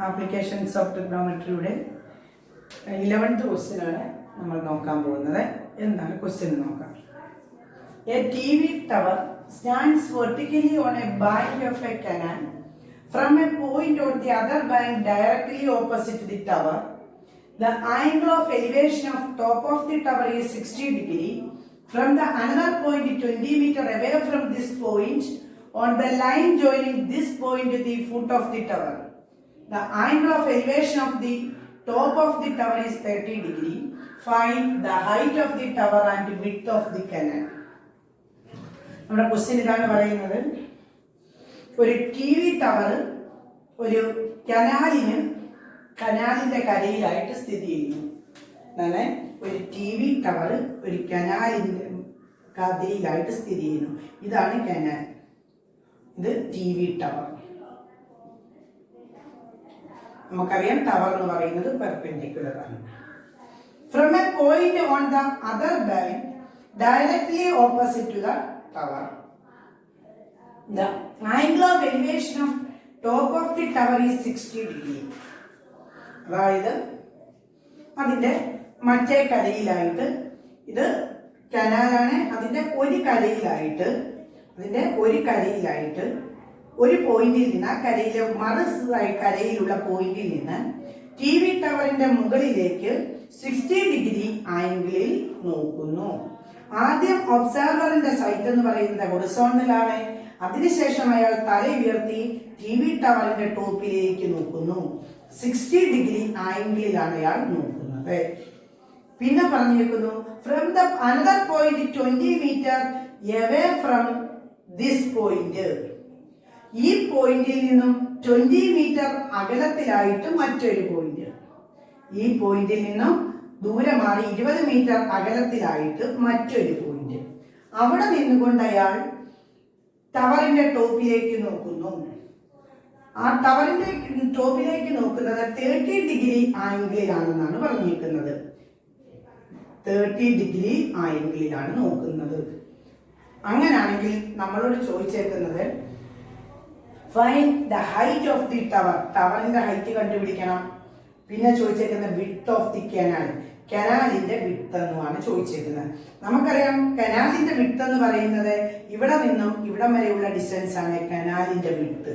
Applications of ട്രിഗ്നോമെട്രിയുടെ 11th ക്വസ്റ്റ്യനാണ് നമ്മൾ നോക്കാൻ പോകുന്നത്. എന്താണ് ക്വസ്റ്റ്യൻ നോക്കാം. A TV tower stands vertically on a bank of a canal. From a point on the other bank directly opposite the tower, the angle of elevation of top of the tower is 60 degree. From the another point 20 meter away from this point, on the line joining this point to the foot of the tower, the angle of elevation of the top of the tower is 30 degree. Find the height of the tower and width of the canal. നമ്മുടെ question ഇതാണ് പറയുന്നത്. ഒരു TV tower ഒരു കനാലിന്റെ കരയിലായിട്ട് സ്ഥിതി ചെയ്യുന്നു. അതാണ് ഒരു TV tower ഒരു കനാലിന്റെ കരയിലായിട്ട് സ്ഥിതി ചെയ്യുന്നു. ഇതാണ് കനാൽ. ഇത് TV ടവർ. നമുക്കറിയാം ടവർ എന്ന് പറയുന്നത് പെർപെൻഡിക്കുലർ ആണ്. From a point on the other bank directly opposite to the tower, the angle of elevation of top of the tower is 60 degree. അതായത് അതിന്റെ മറ്റേ കരയിലായിട്ട്, ഇത് കനാലാണ്, അതിന്റെ ഒരു കരയിലായിട്ട് ഒരു പോയിന്റിൽ നിന്ന്, ആ കരയിലെ കരയിലുള്ള പോയിന്റിൽ നിന്ന് TV ടവറിന്റെ മുകളിലേക്ക് 60 ഡിഗ്രി ആംഗിളിൽ നോക്കുന്നു. ആദ്യം ഒബ്സർവറിന്റെ സൈറ്റ് എന്ന് പറയുന്നത് ഹൊറിസോണ്ടലാണ്. അതിനുശേഷം അയാൾ തല ഉയർത്തി TV ടവറിന്റെ ടോപ്പിലേക്ക് നോക്കുന്നു. 60 ഡിഗ്രി ആംഗിളിലാണ് അയാൾ നോക്കുന്നത്. പിന്നെ പറഞ്ഞിരിക്കുന്നു, from the another point 20 metre away from this point. ഈ പോയിന്റിൽ നിന്നും 20 മീറ്റർ അകലത്തിലായിട്ട് മറ്റൊരു പോയിന്റ്. ഈ പോയിന്റിൽ നിന്നും ദൂരെ മാറി 20 മീറ്റർ അകലത്തിലായിട്ട് മറ്റൊരു പോയിന്റ്. അവിടെ നിന്നുകൊണ്ട് അയാൾ ടവറിന്റെ ടോപ്പിലേക്ക് നോക്കുന്നു. ആ ടവറിന്റെ ടോപ്പിലേക്ക് നോക്കുന്നത് 30 ഡിഗ്രി ആംഗിളിലാണെന്നാണ് പറഞ്ഞിരിക്കുന്നത്. 30 ഡിഗ്രി ആംഗിളിലാണ് നോക്കുന്നത്. അങ്ങനാണെങ്കിൽ നമ്മളോട് ചോദിച്ചേക്കുന്നത് find the height of the tower. ടവറിന്റെ ഹൈറ്റ് കണ്ടുപിടിക്കണം. പിന്നെ ചോദിച്ചേക്കുന്നത് വിഡ്ത്ത് ഓഫ് ദി കനാൽ. കനാലിന്റെ വിഡ്ത്ത് എന്നുമാണ് ചോദിച്ചേക്കുന്നത്. നമുക്കറിയാം കനാലിന്റെ വിഡ്ത്ത് എന്ന് പറയുന്നത് ഇവിടെ നിന്നും ഇവിടം വരെയുള്ള ഡിസ്റ്റൻസ് ആണ് കനാലിന്റെ വിഡ്ത്ത്.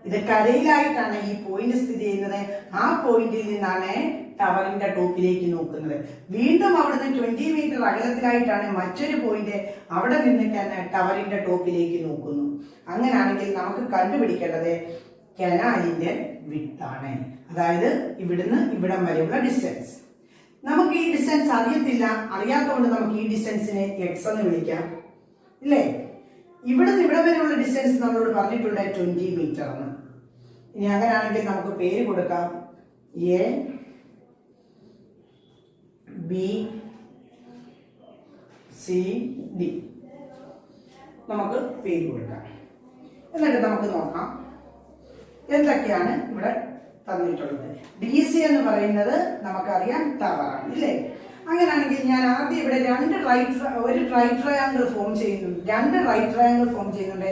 ഇത് കരയിലായിട്ടാണ് ഈ പോയിന്റ് സ്ഥിതി ചെയ്യുന്നത്. ആ പോയിന്റിൽ നിന്നാണ് ടവറിന്റെ ടോപ്പിലേക്ക് നോക്കുന്നത്. വീണ്ടും അവിടുന്ന് 20 മീറ്റർ അകലത്തിലായിട്ടാണ് മറ്റൊരു പോയിന്റ്. അവിടെ നിന്ന് ടവറിന്റെ ടോപ്പിലേക്ക് നോക്കുന്നു. അങ്ങനെയാണെങ്കിൽ നമുക്ക് കണ്ടുപിടിക്കേണ്ടത് കനാലിന്റെ വിഡ്ത്താണ്. അതായത് ഇവിടുന്ന് ഇവിടം വരെയുള്ള ഡിസ്റ്റൻസ്. നമുക്ക് ഈ ഡിസ്റ്റൻസ് അറിയാത്തതുകൊണ്ട് നമുക്ക് ഈ ഡിസ്റ്റൻസിനെ x എന്ന് വിളിക്കാം, ഇല്ലേ? ഇവിടുന്ന് ഇവിടം വരെയുള്ള ഡിസ്റ്റൻസ് നമ്മളോട് പറഞ്ഞിട്ടുണ്ട് 20 മീറ്റർ എന്ന്. ഇനി അങ്ങനെയാണെങ്കിൽ നമുക്ക് പേര് കൊടുക്കാം. A B C D നമുക്ക് പേര് കൊടുക്കാം. എന്നിട്ട് നമുക്ക് നോക്കാം എന്തൊക്കെയാണ് ഇവിടെ തന്നിട്ടുള്ളത്. DC എന്ന് പറയുന്നത് നമുക്കറിയാം ടവറാണ്, ഇല്ലേ? അങ്ങനെയാണെങ്കിൽ ഞാൻ ആദ്യം ഇവിടെ ഒരു റൈറ്റ് ട്രയാങ്കിൾ ഫോം ചെയ്യുന്നുണ്ട്. 2 റൈറ്റ് ട്രയാങ്കിൾ ഫോം ചെയ്യുന്നുണ്ട്.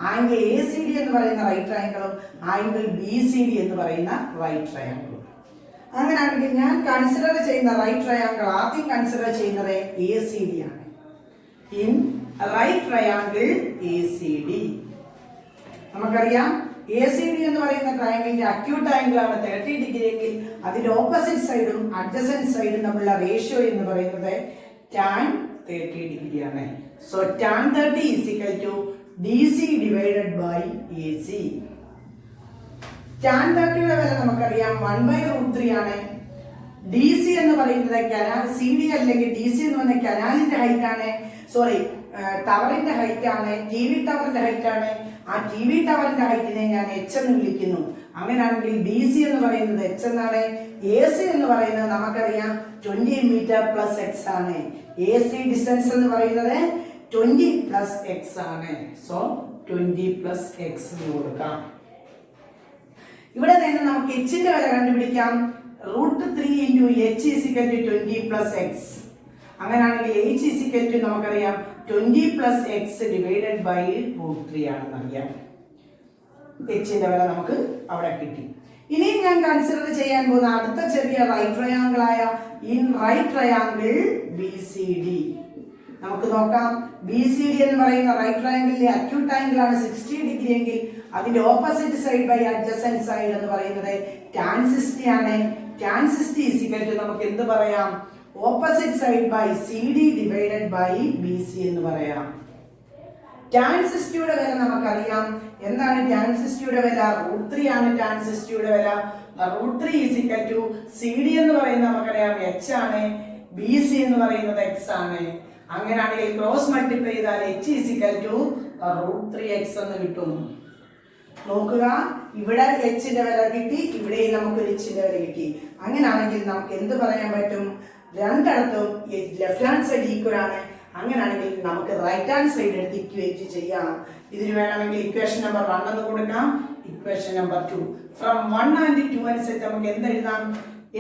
ആംഗിൾ ACD എന്ന് പറയുന്ന റൈറ്റ് ട്രയാങ്കിളും ആംഗിൾ BCD എന്ന് പറയുന്ന റൈറ്റ് ട്രയാങ്കിളും. അങ്ങനെയാണെങ്കിൽ ഞാൻ കൺസിഡർ ചെയ്യുന്ന റൈറ്റ് ട്രയാങ്കിൾ ആദ്യം കൺസിഡർ ചെയ്യുന്നത് ACD ആണ്. ഇൻ റൈറ്റ് ട്രയാങ്കിൾ ACD നമുക്കറിയാം ACD എന്ന് പറയുന്ന ട്രയാങ്കിളിന്റെ അക്യൂട്ട് ആംഗിൾ ആണ് 30 ഡിഗ്രി എങ്കിൽ അതിന്റെ ഓപ്പോസിറ്റ് സൈഡും അഡ്ജസന്റ് സൈഡും തമ്മിലുള്ള റേഷ്യോ എന്ന് പറയുന്നത് tan 30 ഡിഗ്രി ആണ്. So tan 30 is equal to DC divided by AC. tan 30 യുടെ വില നമുക്കറിയാം 1/√3 ആണ്. DC എന്ന് പറയുന്നത് കനാൽ CD അല്ലെങ്കിൽ DC എന്ന് പറയുന്ന കനാലിന്റെ ഹൈറ്റ് ആണ്. ടവറിന്റെ ഹൈറ്റ് ആണ്. TV ടവറിന്റെ ഹൈറ്റ് ആണ്. ആ TV ടവറിന്റെ ഹൈറ്റിനെ ഞാൻ H എന്ന് വിളിക്കുന്നു. അങ്ങനെയാണെങ്കിൽ DC എന്ന് പറയുന്നത് H എന്നാണ്. AC എന്ന് പറയുന്നത് നമുക്കറിയാം 20 മീറ്റർ പ്ലസ് X ആണ്. AC ഡിസ്റ്റൻസ് എന്ന് പറയുന്നത് 20 പ്ലസ് X ആണ്. സോ 20 പ്ലസ് X എന്ന് കൊടുക്കാം. ഇവിടെ നിന്ന് നമുക്ക് Hന്റെ വില കണ്ടുപിടിക്കാം. √3 into H is equal to 20 plus X. അങ്ങനെയാണെങ്കിൽ H is equal to നമുക്കറിയാം 20 plus X divided by √3 ആണെന്ന് അറിയാം. Hന്റെ വില നമുക്ക് അവിടെ കിട്ടി. ഇനി ഞാൻ കൺസിഡർ ചെയ്യാൻ പോകുന്ന അടുത്ത ചെറിയ റൈറ്റ് ട്രയാങ്കിൾ ആയ in right triangle B C D. നമുക്ക് നോക്കാം. ബി സി ഡി എന്ന് പറയുന്ന റൈറ്റ് ട്രയാങ്കിളിലെ അക്യൂട്ട് ആംഗിൾ ആണ് 60 ഡിഗ്രി എങ്കിൽ അതിന്റെ opposite side by adjacent side എന്ന് പറയുന്നത് tan 60 ആണ്. tan 60 is equal to നമുക്ക് എന്ത് പറയാം? Opposite side by C D divided by B C എന്ന് പറയാം. tan 60 യുടെ വില നമുക്കറിയാം. എന്താണ് tan 60 യുടെ വില? √3 ആണ് tan 60 യുടെ വില. √3 is equal to CD എന്ന് പറയുന്നത് നമുക്കറിയാം h ആണ്, BC എന്ന് പറയുന്നത് x ആണ്. അങ്ങനെയാണെങ്കിൽ ക്രോസ് മൾട്ടിപ്ലൈ ചെയ്താൽ h is equal to √3x എന്ന് കിട്ടും. നോക്കുക, ഇവിടെ h ന്റെ വില കിട്ടി, ഇവിടെ നമുക്ക് h ന്റെ വില കിട്ടി. അങ്ങനെയാണെങ്കിൽ നമുക്ക് എന്ത് പറയാൻ പറ്റും? രണ്ടിടത്തും ലെഫ്റ്റ് ഹാൻഡ് സൈഡ് ഈക്വൽ ആണ്. അങ്ങനെയാണെങ്കിൽ നമുക്ക് റൈറ്റ് ഹാൻഡ് സൈഡ് എടുത്ത് ഇക്വേറ്റ് ചെയ്യാം. ഇതിന് വേണമെങ്കിൽ ഇക്വേഷൻ നമ്പർ 1 എന്ന് കൊടുക്കാം, ഇക്വേഷൻ നമ്പർ 2. ഫ്രം 1 and 2 അനുസരിച്ച് നമുക്ക് എന്ത് എഴുതാം?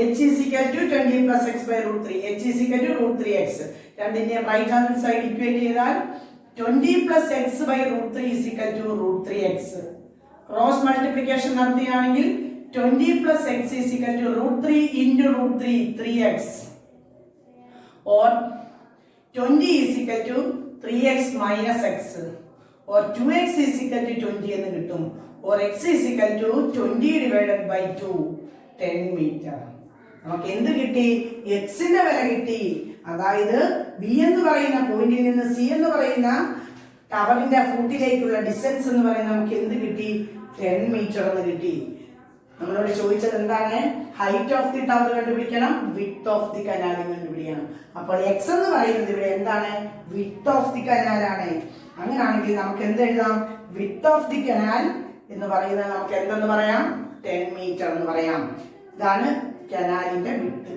h is equal to 20 plus x by √3. h is equal to √3x. രണ്ടിന്റെയും റൈറ്റ് ഹാൻഡ് സൈഡ് ഇക്വേറ്റ് ചെയ്താൽ 20 plus x by √3 is equal to √3x. Cross multiplication നടത്തുകയാണെങ്കിൽ 20 plus x is equal to √3 into √3, 3x. or 20 is equal to 3x minus x, or 2x is equal to 20 എന്ന് കിട്ടും, or x is equal to 20 divided by 2, 10 meter. നമുക്ക് എന്ത് കിട്ടി? x ന്റെ വില കിട്ടി. അതായത് b എന്ന് പറയുന്ന പോയിന്റിൽ നിന്ന് c എന്ന് പറയുന്ന ടവറിന്റെ ഫൂട്ടിലേക്കുള്ള ഡിസ്റ്റൻസ് എന്ന് പറയുന്നത് നമുക്ക് എന്ത് കിട്ടി? 10 മീറ്റർ എന്ന് കിട്ടി. നമ്മളോട് ചോദിച്ചത് എന്താണ്? ഹൈറ്റ് ഓഫ് ദി ടവർ കണ്ടുപിടിക്കണം, വിഡ്ത്ത് ഓഫ് ദി കനാൽ കണ്ടുപിടിക്കണം. അപ്പോൾ x എന്ന് പറയുന്നത് ഇവിടെ എന്താണ്? വിഡ്ത്ത് ഓഫ് ദി കനാൽ ആണ്. അങ്ങനെയാണെങ്കിൽ നമുക്ക് എന്ത് എഴുതാം? വിഡ്ത്ത് ഓഫ് ദി കനാൽ എന്ന് പറയുന്നത് നമുക്ക് എന്തെന്ന് പറയാം? 10 മീറ്റർ എന്ന് പറയാം. ഇതാണ് കനാലിന്റെ വിഡ്ത്ത്.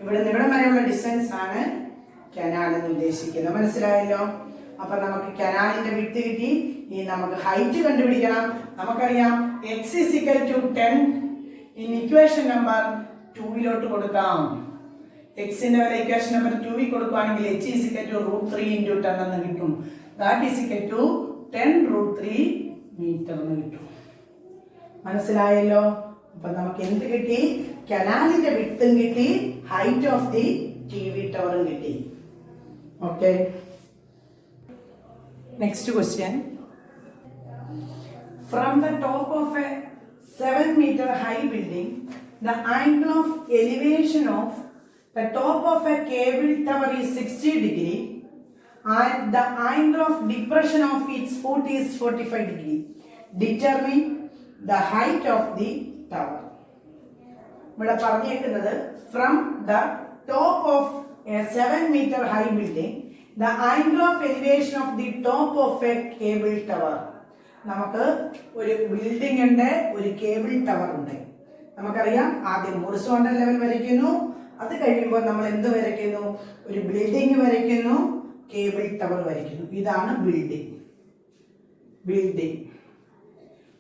ഇവിടെ നിന്ന് ഇവിടെ വരെയുള്ള ഡിസ്റ്റൻസ് ആണ് കനാൽ എന്ന് ഉദ്ദേശിക്കുന്നത്. മനസ്സിലായല്ലോ? അപ്പൊ നമുക്ക് കനാലിന്റെ വിഡ്ത്ത് കിട്ടി. ഇനി നമുക്ക് ഹൈറ്റ് കണ്ടുപിടിക്കണം. നമുക്കറിയാം x is equal to 10 in equation number 2 കൊടുക്കാം. x ന്റെ വില ഇക്വേഷൻ നമ്പർ 2 കൊടുക്കുകയാണെങ്കിൽ h is equal to √3 into 10 എന്ന് കിട്ടും. that is equal to 10 √3 metre എന്ന് കിട്ടും. മനസ്സിലായല്ലോ? അപ്പൊ നമുക്ക് എന്ത് കിട്ടി? കനാലിന്റെ വിഡ്ത്തും കിട്ടി, ഹൈറ്റ് ഓഫ് ദി TV ടവറും കിട്ടി. Okay, next question. From the top of a 7-meter high building, the angle of elevation of the top of a cable tower is 60 degree and the angle of depression of its foot is 45 degree. Determine the height of the tower. ഇവിടെ പറഞ്ഞേക്കുന്നത് from the top of a 7-meter high building, the angle of elevation of the top of a cable tower. നമുക്ക് ഒരു building ഉണ്ട്, ഒരു cable tower ഉണ്ട്. നമുക്കറിയാം ആദ്യം horizontal level വരയ്ക്കുന്നു, അത് കഴിയുമ്പോൾ നമ്മൾ എന്ത് വരയ്ക്കുന്നു? ഒരു ബിൽഡിംഗ് വരയ്ക്കുന്നു, കേബിൾ ടവർ വരയ്ക്കുന്നു. ഇതാണ് ബിൽഡിംഗ്.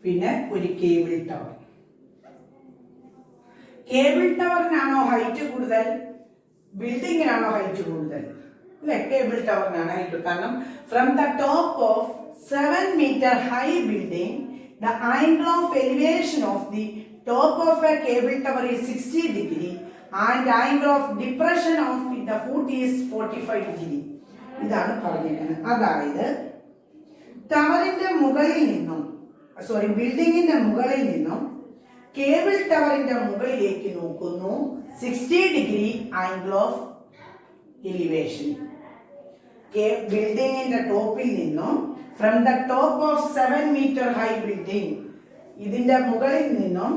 പിന്നെ ഒരു കേബിൾ ടവർ. കേബിൾ ടവറിനാണോ ഹൈറ്റ് കൂടുതൽ, ബിൽഡിങ്ങിനാണോ ഹൈറ്റ് കൂടുതൽ? അല്ലെ, കേബിൾ ടവറിനാണ് ഹൈറ്റ്. കാരണം from the top of 7-meter high building, the angle of elevation of the top of a cable tower is 60 degree and angle of depression of the foot is 45 degree. ഇതാണ് പറഞ്ഞിരിക്കുന്നത്. അതായത് ടവറിന്റെ മുകളിൽ നിന്നും ബിൽഡിങ്ങിന്റെ മുകളിൽ നിന്നും cable ടവറിന്റെ മുകളിലേക്ക് നോക്കുന്നു 60 ഡിഗ്രി ആംഗിൾ ഓഫ് എലിവേഷൻ. ബിൽഡിങ്ങിന്റെ ടോപ്പിൽ നിന്നും from the top of 7-meter high building, ഇതിന്റെ മുകളിൽ നിന്നും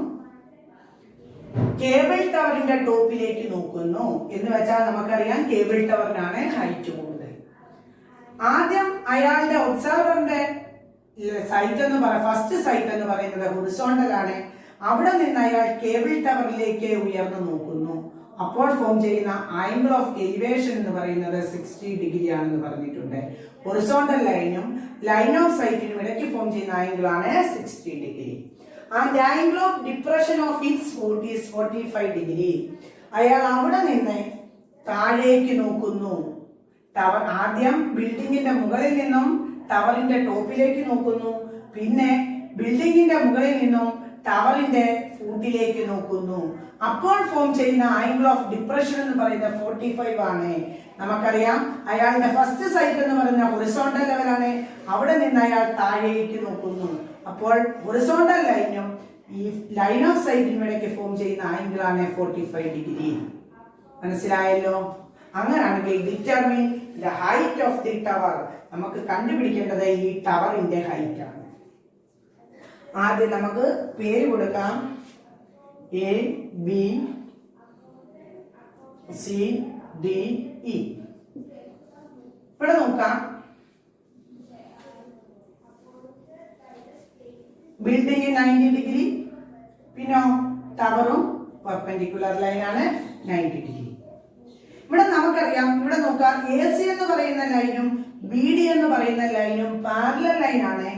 കേബിൾ ടവറിന്റെ ടോപ്പിലേക്ക് നോക്കുന്നു എന്ന് വെച്ചാൽ നമുക്കറിയാം കേബിൾ ടവറിനാണ് ഹൈറ്റ് കൂടുതൽ. ആദ്യം അയാളുടെ ഒബ്സർവറിന്റെ സൈറ്റ് എന്ന് ഫസ്റ്റ് സൈറ്റ് എന്ന് പറയുന്നത് ഹൊറിസോണ്ടൽ ആണ്. അവിടെ നിന്ന് അയാൾ കേബിൾ ടവറിലേക്ക് ഉയർന്നു നോക്കുന്നു. അപ്പോൾ ഫോം ചെയ്യുന്ന ആംഗിൾ ഓഫ് എലിവേഷൻ എന്ന് പറയുന്നത് 60 ഡിഗ്രി ആണെന്ന് പറഞ്ഞിട്ടുണ്ട്. ഹൊറിസോണ്ടൽ ലൈനും ലൈൻ ഓഫ് സൈറ്റിനും ഇടയ്ക്ക് ഫോം ചെയ്യുന്ന ആംഗിൾ ആണ് 60 degree. And angle of depression of its foot is 45 degree. അയാൾ അവിടെ നിന്ന് താഴേക്ക് നോക്കുന്നു. ടവർ ആദ്യം ബിൽഡിങ്ങിന്റെ മുകളിൽ നിന്നും ടവറിന്റെ ടോപ്പിലേക്ക് നോക്കുന്നു, പിന്നെ ബിൽഡിങ്ങിന്റെ മുകളിൽ നിന്നും ടവറിന്റെ ഫൂട്ടിലേക്ക് നോക്കുന്നു. അപ്പോൾ ഫോം ചെയ്യുന്ന ആംഗിൾ ഓഫ് ഡിപ്രഷൻ എന്ന് പറയുന്നത് 45 ആണ്. നമുക്കറിയാം അയാളുടെ ഫസ്റ്റ് സൈറ്റ് എന്ന് പറയുന്ന ഹൊറിസോണ്ടൽ ലെവലാണ്. അവിടെ നിന്ന് അയാൾ താഴേക്ക് നോക്കുന്നു. അപ്പോൾ ഹൊറിസോണ്ടൽ ലൈനും ഈ ലൈൻ ഓഫ് സൈറ്റിനും ഇടയ്ക്ക് ഫോം ചെയ്യുന്ന ആംഗിൾ ആണ് 45 ഡിഗ്രി. മനസ്സിലായല്ലോ? അങ്ങനെയാണെങ്കിൽ determine the height of the tower. നമുക്ക് കണ്ടുപിടിക്കേണ്ടത് ഈ ടവറിന്റെ ഹൈറ്റ് ആണ്. ആദ്യം നമുക്ക് പേര് കൊടുക്കാം. A B C D E. ഇവിടെ നോക്കാം, ബിൽഡിംഗ് 90 ഡിഗ്രി, പിന്നെ ടവറും പെർപെൻഡിക്കുലർ ലൈനാണ് 90 ഡിഗ്രി. ഇവിടെ നമുക്കറിയാം, ഇവിടെ നോക്കാം, എ സി എന്ന് പറയുന്ന ലൈനും ബി ഡി എന്ന് പറയുന്ന ലൈനും പാരലൽ ലൈനാണ്.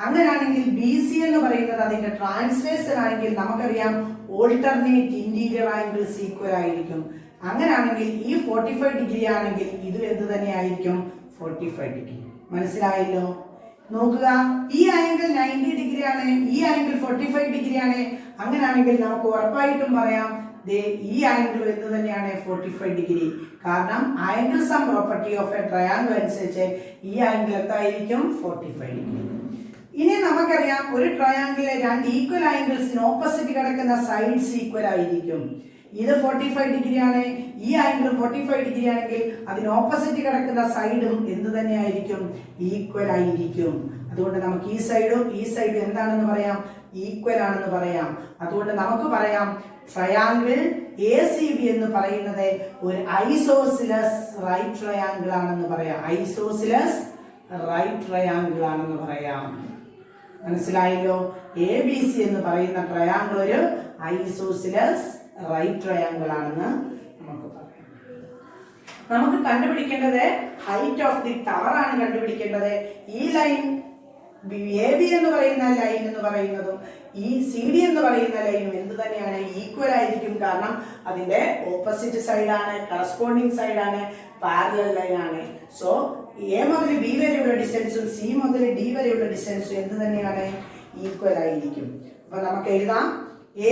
അങ്ങനെയാണെങ്കിൽ ബി സി എന്ന് പറയുന്നത് അതിന്റെ ട്രാൻസ്ലേഷൻ ആണെങ്കിൽ നമുക്കറിയാം ഓൾട്ടർനേറ്റ് ഇന്റീരിയർ ആംഗിൾസ് ഈക്വൽ ആയിരിക്കും. അങ്ങനെയാണെങ്കിൽ ഈ 45 ഡിഗ്രി ആണെങ്കിൽ ഇത് എന്ത് തന്നെ ആയിരിക്കും? 45 ഡിഗ്രി. മനസ്സിലായല്ലോ? നോക്കുക, ഈ ആംഗിൾ 90 ഡിഗ്രി ആണ്, ഈ ആംഗിൾ 45 ഡിഗ്രി ആണ്. അങ്ങനെയാണെങ്കിൽ നമുക്ക് ഉറപ്പായിട്ടും പറയാം ഈ ആംഗിൾ എന്ത് തന്നെയാണ്? 45 ഡിഗ്രി. കാരണം angle sum property of A triangle അനുസരിച്ച് ഈ ആംഗിൾ എന്തായിരിക്കും? 45 ഡിഗ്രി. ഇനി നമുക്കറിയാം ഒരു ട്രയാംഗിളിലെ രണ്ട് ഈക്വൽ ആംഗിൾസിന് ഓപ്പോസിറ്റ് കിടക്കുന്ന സൈഡ്സ് ഈക്വൽ ആയിരിക്കും. ഇത് 45 ഡിഗ്രി ആണ്, ഈ ആംഗിൾ 45 ഡിഗ്രി ആണെങ്കിൽ അതിന് ഓപ്പോസിറ്റ് കിടക്കുന്ന സൈഡും എന്ത് തന്നെ ആയിരിക്കും? ഈക്വൽ ആയിരിക്കും. അതുകൊണ്ട് നമുക്ക് ഈ സൈഡും ഈ സൈഡും എന്താണെന്ന് പറയാം? ഈക്വൽ ആണെന്ന് പറയാം. അതുകൊണ്ട് നമുക്ക് പറയാം ട്രയാംഗിൾ എ സി ബി എന്ന് പറയുന്നത് ഒരു ഐസോസിലസ് റൈറ്റ് ട്രയാംഗിൾ ആണെന്ന് പറയാം. ഐസോസിലസ് റൈറ്റ് ട്രയാംഗിൾ ആണെന്ന് പറയാം. മനസ്സിലായല്ലോ? എ ബി സി എന്ന് പറയുന്ന ട്രയാംഗിൾ ഒരു ഐസോസിലസ് റൈറ്റ് ട്രയാംഗിൾ ആണെന്ന് നമുക്ക് പറയാം. നമുക്ക് കണ്ടുപിടിക്കേണ്ടത് ഹൈറ്റ് ഓഫ് ദി ടവർ ആണ് കണ്ടുപിടിക്കേണ്ടത്. ഈ ലൈൻ എ ബി എന്ന് പറയുന്ന ലൈൻ എന്ന് പറയുന്നതും ഈ സി ഡി എന്ന് പറയുന്ന ലൈനും എന്ത് തന്നെയാണ്? ഈക്വൽ ആയിരിക്കും. കാരണം അതിന്റെ ഓപ്പോസിറ്റ് സൈഡാണ്, കറസ്പോണ്ടിങ് സൈഡാണ്, പാരലൽ ലൈൻ ആണ്. സോ എ മുതൽ ബി വരെയുള്ള ഡിസ്റ്റൻസും സി മുതൽ ഡി വരെയുള്ള ഡിസ്റ്റൻസും എന്ത് തന്നെയാണ്? ഈക്വൽ ആയിരിക്കും. അപ്പൊ നമുക്ക് എഴുതാം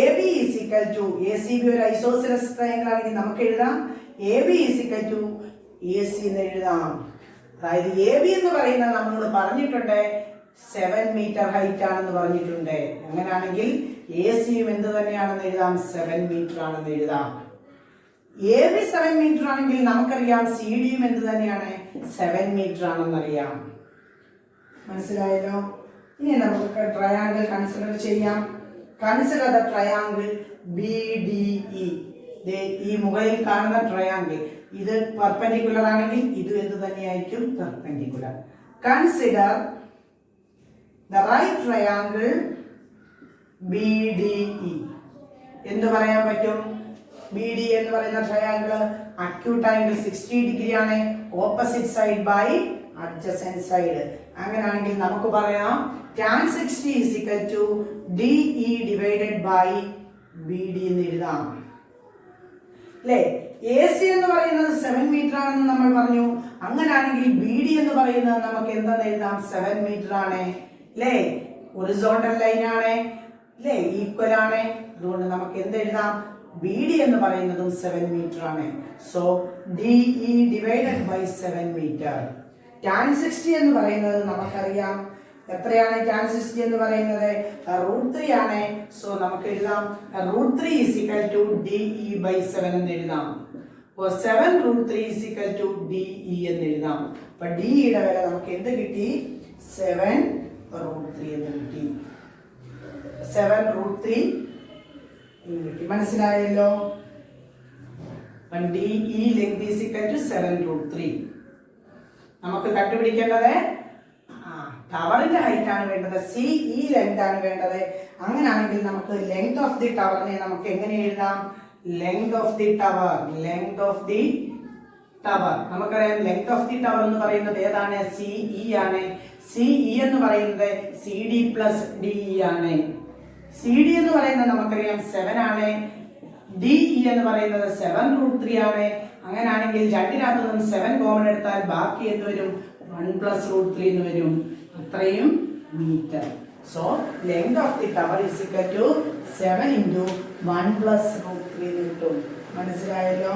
A B is equal to, A C B ഒരു ഐസോസിലസ് ട്രയാംഗിൾ ആണെങ്കിൽ നമുക്ക് എഴുതാം A B is equal to A C എന്ന് എഴുതാം. അതായത് എ ബി എന്ന് പറയുന്നത് നമ്മൾ പറഞ്ഞിട്ടുണ്ട് 7 മീറ്റർ ഹൈറ്റ് ആണെന്ന് പറഞ്ഞിട്ടുണ്ട്. അങ്ങനെയാണെങ്കിൽ എ സിയും എന്ത് തന്നെയാണെന്ന് എഴുതാം? 7 മീറ്റർ ആണെന്ന് എഴുതാം. എ ബി 7 മീറ്റർ ആണെങ്കിൽ നമുക്കറിയാം സി ഡിയും എന്ത് തന്നെയാണ്? 7 മീറ്റർ ആണെന്നറിയാം. മനസ്സിലായല്ലോ? ഇനി നമുക്ക് ട്രയാംഗിൾ കൺസിഡർ ചെയ്യാം. Consider the triangle B D E. ഈ മുകളിൽ കാണുന്ന ട്രയാംഗിൾ ഇത് പെർപെൻഡിക്കുലർ ആണെങ്കിൽ ഇത് എന്ത് തന്നെയായിരിക്കും? Perpendicular. Consider the right triangle BDE. എന്ത് പറയാൻ പറ്റും? BD എന്ന് പറയുന്ന ട്രയാംഗിൾ അക്യൂട്ട് ആംഗിൾ 60 ഡിഗ്രി ആണ്, opposite side by adjacent side. അങ്ങനെയാണെങ്കിൽ നമുക്ക് പറയാം tan 60 is equal to DE divided by BD എന്ന് എഴുതാം. അല്ലേ? എ സി എന്ന് പറയുന്നത് 7 മീറ്റർ ആണെന്ന് നമ്മൾ പറഞ്ഞു. അങ്ങനെയാണെങ്കിൽ BD എന്ന് പറയുന്നത് നമുക്ക് എന്താണെന്ന് എഴുതാം? 7 മീറ്റർ ആണ്. അല്ലേ? ഹൊറിസോണ്ടൽ ലൈൻ ആണ്, അല്ലേ? ഈക്വൽ ആണ്. അതുകൊണ്ട് നമുക്ക് എന്ത് എഴുതാം? ബി ഡി എന്ന് പറയുന്നതും 7 മീറ്റർ ആണ്. So DE divided by 7 metre. tan 60 എന്ന് പറയുന്നത് നമുക്കറിയാം എത്രയാണ്? tan 60 എന്ന് പറയുന്നത് √3 ആണ്. സോ നമുക്ക് എഴുതാം √3 is equal to DE by 7 എന്ന് എഴുതാം. അപ്പോൾ 7√3 is equal to DE എന്ന് എഴുതാം. അപ്പൊ ഡിയുടെ വില നമുക്ക് എന്ത് കിട്ടി? 7√3 എന്ന് കിട്ടി. 7√3 കിട്ടി. മനസ്സിലായല്ലോ? DE length is equal to 7√3. നമുക്ക് കണ്ടുപിടിക്കേണ്ടത് ടവറിന്റെ ഹൈറ്റ് ആണ് വേണ്ടത്, CE ലെങ്ത് ആണ് വേണ്ടത്. അങ്ങനെയാണെങ്കിൽ നമുക്ക് ലെങ്ത് ഓഫ് ദി ടവറിനെ നമുക്ക് എങ്ങനെ എഴുതാം? Length of the tower, length of the tower. നമുക്കറിയാം ലെങ്ത് ഓഫ് ദി ടവർ എന്ന് പറയുന്നത് ഏതാണ്? CE ആണ്. CE എന്ന് പറയുന്നത് CD പ്ലസ് DE ആണ്. CD എന്ന് പറയുന്നത് നമുക്കറിയാം 7 ആണ്. DE എന്ന് പറയുന്നത് 7√3 ആണ്. അങ്ങനെയാണെങ്കിൽ രണ്ടിനകത്തു നിന്നും 7 കോമൺ എടുത്താൽ ബാക്കി എന്ത് വരും? 1 + √3 എന്ന് വരും. അത്രയും metre. So length of the tower is equal to 7 × 1 + √3 എന്ന് കിട്ടും. മനസ്സിലായല്ലോ?